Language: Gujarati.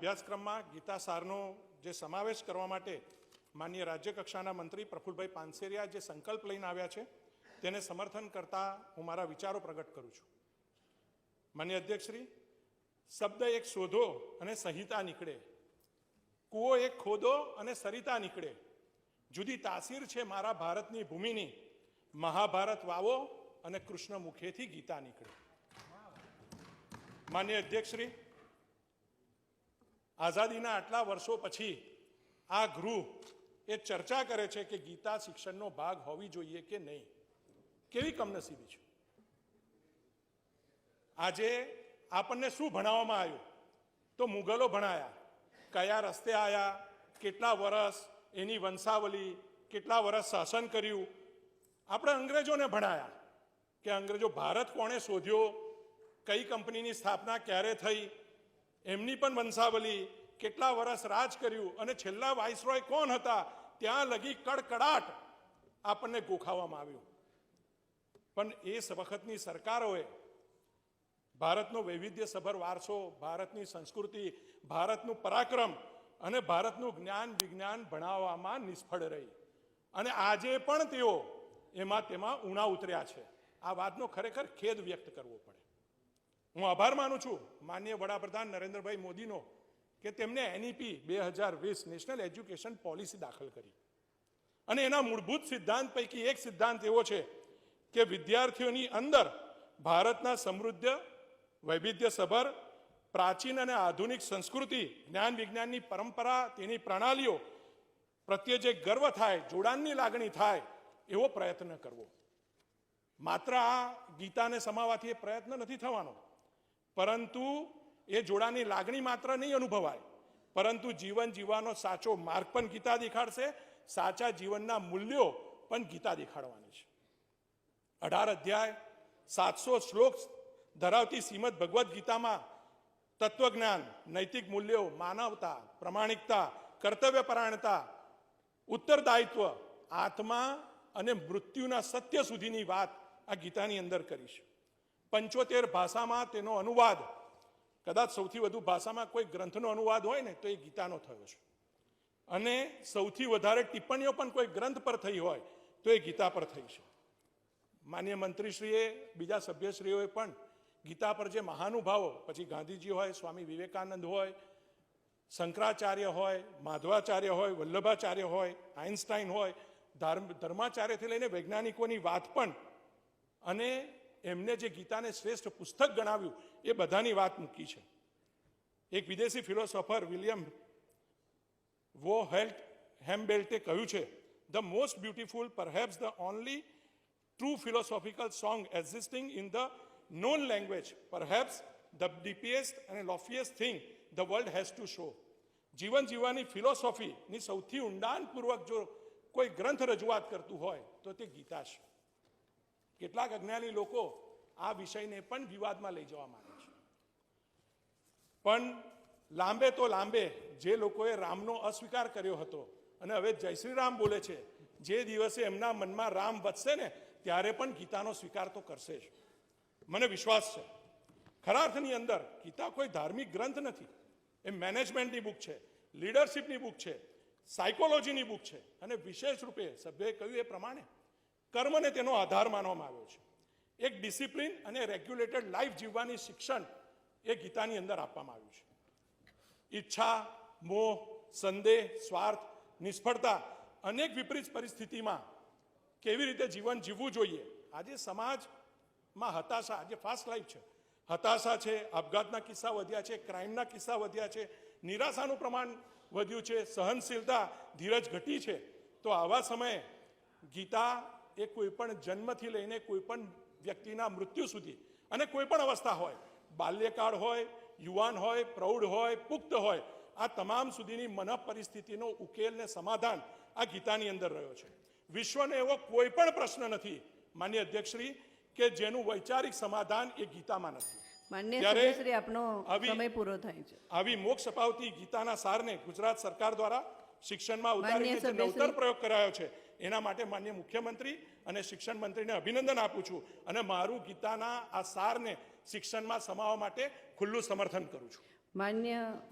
અભ્યાસક્રમમાં ગીતા સારનો જે સમાવેશ કરવા માટે માનનીય રાજ્ય કક્ષાના મંત્રી પ્રફુલભાઈ પાનસેરિયા જે સંકલ્પ લઈને આવ્યા છે તેને સમર્થન કરતા હું મારા વિચારો પ્રગટ કરું છું। માનનીય અધ્યક્ષશ્રી, શબ્દ એક શોધો અને સંહિતા નીકળે, કૂવો એક ખોદો અને સરિતા નીકળે, જુદી તાસીર છે મારા ભારતની ભૂમિની, મહાભારત વાવો અને કૃષ્ણ મુખેથી ગીતા નીકળે। માનનીય અધ્યક્ષશ્રી, આઝાદીના આટલા વર્ષો પછી આ ગૃહ એ ચર્ચા કરે છે કે ગીતા શિક્ષણનો ભાગ હોવી જોઈએ કે નહીં। કેવી કમનસીબી છે। આજે આપણને શું ભણાવવામાં આવ્યું? તો મુગલો ભણાયા, કયા રસ્તે આવ્યા, કેટલા વર્ષ એની વંશાવલી, કેટલા વર્ષ શાસન કર્યું। આપણે અંગ્રેજોને ભણાયા કે અંગ્રેજો ભારત કોણે શોધ્યો, કઈ કંપનીની સ્થાપના ક્યારે થઈ, એમની પણ વંશાવલી, કેટલા વર્ષ રાજ કર્યું અને છેલ્લા વાઇસરોય કોણ હતા, ત્યાં લગી કડકડાટ આપણને ગોખાવવામાં આવ્યું। પણ એ વખતની સરકારોએ ભારતનો વૈવિધ્યસભર વારસો, ભારતની સંસ્કૃતિ, ભારતનું પરાક્રમ અને ભારતનું જ્ઞાન વિજ્ઞાન ભણાવવામાં નિષ્ફળ રહી અને આજે પણ તેઓ તેમાં ઊણા ઉતર્યા છે। આ વાતનો ખરેખર ખેદ વ્યક્ત કરવો પડે। હું આભાર માનું છું માનનીય વડાપ્રધાન નરેન્દ્રભાઈ મોદીનો કે તેમને NEP 2020 નેશનલ એજ્યુકેશન પોલિસી દાખલ કરી અને એના મૂળભૂત સિદ્ધાંત પૈકી એક સિદ્ધાંત એવો છે કે વિદ્યાર્થીઓની અંદર ભારતના સમૃદ્ધ, વૈવિધ્યસભર, પ્રાચીન અને આધુનિક સંસ્કૃતિ, જ્ઞાન વિજ્ઞાનની પરંપરા, તેની પ્રણાલીઓ પ્રત્યે જે ગર્વ થાય, જોડાણની લાગણી થાય એવો પ્રયત્ન કરવો। માત્ર આ ગીતાને સમાવવાથી એ પ્રયત્ન નથી થવાનો, પરંતુ એ જોડાણની લાગણી માત્ર નહીં અનુભવાય, પરંતુ જીવન જીવવાનો સાચો માર્ગ પણ ગીતા દેખાડશે, સાચા જીવનના મૂલ્યો પણ ગીતા દેખાડવાની છે। 18 અધ્યાય 700 શ્લોક ધરાવતી શ્રીમદ ભગવદ્ ગીતામાં તત્વજ્ઞાન, નૈતિક મૂલ્યો, માનવતા, પ્રમાણિકતા, કર્તવ્યપરાયણતા, ઉત્તરદાયિત્વ, આત્મા અને મૃત્યુના સત્ય સુધીની વાત આ ગીતાની અંદર કરી છે। 75 ભાષામાં તેનો અનુવાદ, કદાચ સૌથી વધુ ભાષામાં કોઈ ગ્રંથનો અનુવાદ હોય ને તો એ ગીતાનો થયો છે અને સૌથી વધારે ટિપ્પણીઓ પણ કોઈ ગ્રંથ પર થઈ હોય તો એ ગીતા પર થઈ છે। માનનીય મંત્રીશ્રીએ, બીજા સભ્યશ્રીઓએ પણ ગીતા પર જે મહાનુભાવો, પછી ગાંધીજી હોય, સ્વામી વિવેકાનંદ હોય, શંકરાચાર્ય હોય, માધવાચાર્ય હોય, વલ્લભાચાર્ય હોય, આઇન્સ્ટાઈન હોય, ધર્માચાર્યથી લઈને વૈજ્ઞાનિકોની વાત પણ અને એમને જે ગીતાને શ્રેષ્ઠ પુસ્તક ગણાવ્યું એ બધાની વાત મૂકી છે। એક વિદેશી ફિલોસોફર વિલિયમ વો હેમ્બેલ્ટે કહ્યું છે, the most beautiful, perhaps the only true philosophical song existing in the known language, perhaps the deepest and loftiest thing the world has to show। જીવન જીવવાની ફિલોસોફીની સૌથી ઊંડાણપૂર્વક જો કોઈ ગ્રંથ રજૂઆત કરતું હોય તો તે ગીતા છે। કેટલાક અજ્ઞાની લોકો આ વિષયને પણ વિવાદમાં લઈ જવા માંગે છે, પણ લાંબે તો લાંબે જે લોકોએ રામનો અસ્વીકાર કર્યો હતો અને હવે જય શ્રી રામ બોલે છે, જે દિવસે એમના મનમાં રામ વધશે ને ત્યારે પણ ગીતાનો સ્વીકાર તો કરશે જ। મને વિશ્વાસ છે ખરા અર્થની અંદર ગીતા કોઈ ધાર્મિક ગ્રંથ નથી, એ મેનેજમેન્ટની બુક છે, લીડરશિપની બુક છે, સાયકોલોજીની બુક છે અને વિશેષ રૂપે સભ્યએ કહ્યું એ પ્રમાણે કર્મને તેનો આધાર માનવામાં આવ્યો છે। એક ડિસિપ્લિન અને રેગ્યુલેટેડ લાઈફ જીવવાની શિક્ષણ એ ગીતાની અંદર આપવામાં આવ્યું છે। ઈચ્છા, મોહ, સંદેહ, સ્વાર્થ, નિષ્ફળતા, અનેક વિપરીત પરિસ્થિતિમાં કેવી રીતે જીવન જીવવું જોઈએ। આજે સમાજમાં હતાશા, આજે ફાસ્ટ લાઈફ છે, હતાશા છે, આપઘાતના કિસ્સા વધ્યા છે, ક્રાઇમના કિસ્સા વધ્યા છે, નિરાશાનું પ્રમાણ વધ્યું છે, સહનશીલતા, ધીરજ ઘટી છે। તો આવા સમયે ગીતા એ કોઈ પણ જન્મથી લઈને કોઈ પણ વ્યક્તિના મૃત્યુ સુધી અને કોઈ પણ અવસ્થા હોય, બાલ્યકાળ હોય, યુવાન હોય, પ્રૌઢ હોય, પુખ્ત હોય, આ તમામ સુધીની મન પરિસ્થિતિનો ઉકેલ ને સમાધાન આ ગીતાની અંદર રહ્યો છે। વિશ્વને એવો કોઈ પણ પ્રશ્ન નથી માનનીય અધ્યક્ષશ્રી કે જેનું વૈચારિક સમાધાન એ ગીતામાં નથી। માનનીય સભ્યશ્રી, આપનો સમય પૂરો થાય છે। આવી મોક્ષ અપાવતી ગીતાના સારને ગુજરાત સરકાર દ્વારા શિક્ષણમાં ઉતારીને જે નવતર પ્રયોગ કરાયો છે એના માટે માનનીય મુખ્યમંત્રી અને શિક્ષણ મંત્રીને અભિનંદન આપું છું અને મારું ગીતાના આ સારને શિક્ષણમાં સમાવવા માટે ખુલ્લું સમર્થન કરું છું। માન્ય